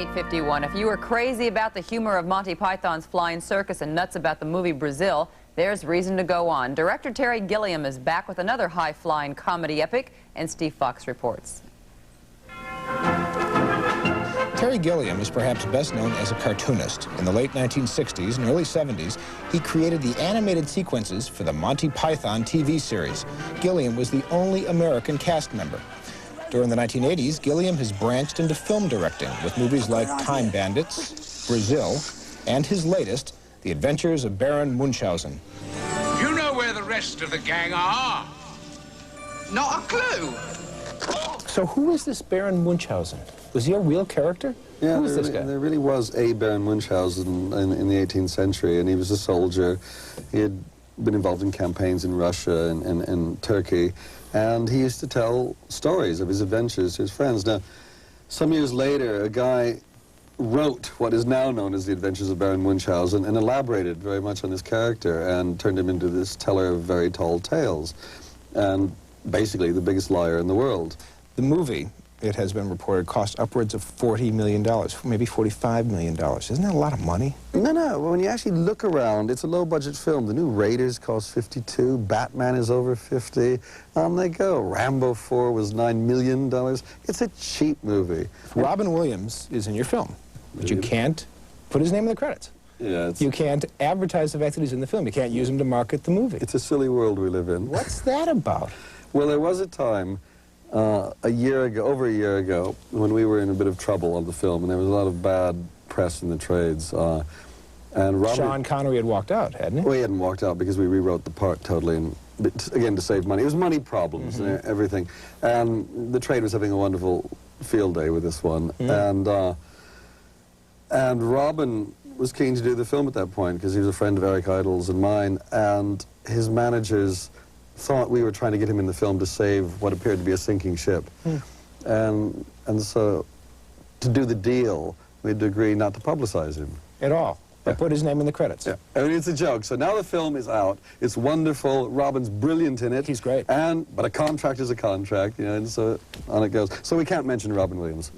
8:51. If you were crazy about the humor of Monty Python's Flying Circus and nuts about the movie Brazil, there's reason to go on. Director Gilliam is back with another high-flying comedy epic, and Steve Fox reports. Gilliam is perhaps best known as a cartoonist. In the late 1960s and early 70s, he created the animated sequences for the Monty Python TV series. Gilliam was the only American cast member. During the 1980s, Gilliam has branched into film directing with movies like Time Bandits, Brazil, and his latest, The Adventures of Baron Munchausen. You know where the rest of the gang are? Not a clue. So who is this Baron Munchausen? Was he a real character? Yeah, who is this guy? There really was a Baron Munchausen in the 18th century, and he was a soldier. He had been involved in campaigns in Russia and Turkey, and he used to tell stories of his adventures to his friends. Now, some years later, a guy wrote what is now known as The Adventures of Baron Munchausen and elaborated very much on his character and turned him into this teller of very tall tales, and basically the biggest liar in the world. The movie, it has been reported, cost upwards of $40 million, maybe $45 million. Isn't that a lot of money? No. When you actually look around, it's a low-budget film. The new Raiders cost 52, Batman is over 50. On they go. Rambo 4 was $9 million. It's a cheap movie. Robin Williams is in your film, but you can't put his name in the credits. Yeah, you can't advertise the fact that he's in the film. You can't use him to market the movie. It's a silly world we live in. What's that about? Well, there was a time over a year ago, when we were in a bit of trouble on the film, and there was a lot of bad press in the trades. And Robert, Sean Connery had walked out, hadn't he? Well, he hadn't walked out because we rewrote the part totally, and again, to save money. It was money problems and everything. And the trade was having a wonderful field day with this one. And Robin was keen to do the film at that point because he was a friend of Eric Idle's and mine, and his managers thought we were trying to get him in the film to save what appeared to be a sinking ship. And so, to do the deal, we had to agree not to publicize him. At all? I put his name in the credits? Yeah. I mean, it's a joke. So now the film is out. It's wonderful. Robin's brilliant in it. He's great. But a contract is a contract, you know, and so on it goes. So we can't mention Robin Williams.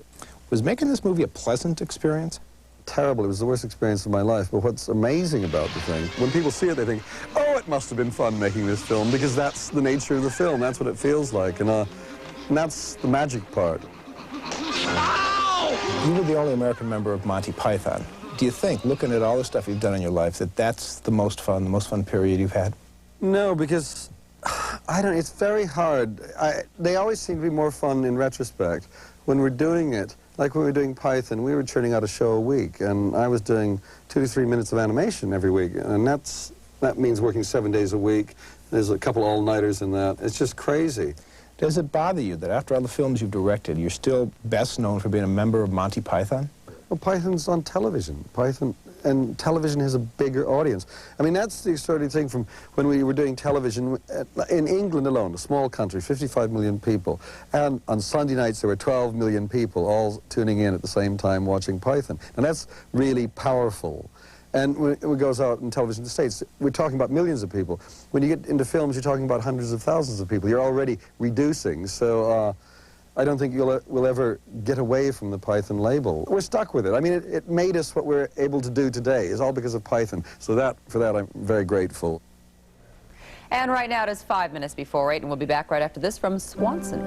Was making this movie a pleasant experience? Terrible. It was the worst experience of my life. But what's amazing about the thing, when people see it, they think, oh, it must have been fun making this film, because that's the nature of the film. That's what it feels like. And that's the magic part. You were the only American member of Monty Python. Do you think, looking at all the stuff you've done in your life, that that's the most fun period you've had? No, because, I don't know, it's very hard. They always seem to be more fun in retrospect. When we're doing it, like when we were doing Python, we were churning out a show a week, and I was doing 2 to 3 minutes of animation every week, and that means working 7 days a week. There's a couple all-nighters in that. It's just crazy. Does it bother you that after all the films you've directed, you're still best known for being a member of Monty Python? Well, Python's on television. And television has a bigger audience. I mean, that's the extraordinary thing from when we were doing television. In England alone, a small country, 55 million people, and on Sunday nights there were 12 million people all tuning in at the same time watching Python. And that's really powerful. And when it goes out in television in the States, we're talking about millions of people. When you get into films, you're talking about hundreds of thousands of people. You're already reducing. So I don't think we'll ever get away from the Python label. We're stuck with it. I mean, it made us what we're able to do today. It's all because of Python. So for that, I'm very grateful. And right now it is 5 minutes before 8, and we'll be back right after this from Swanson.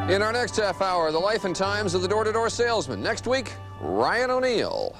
In our next half hour, the life and times of the door-to-door salesman. Next week, Ryan O'Neal.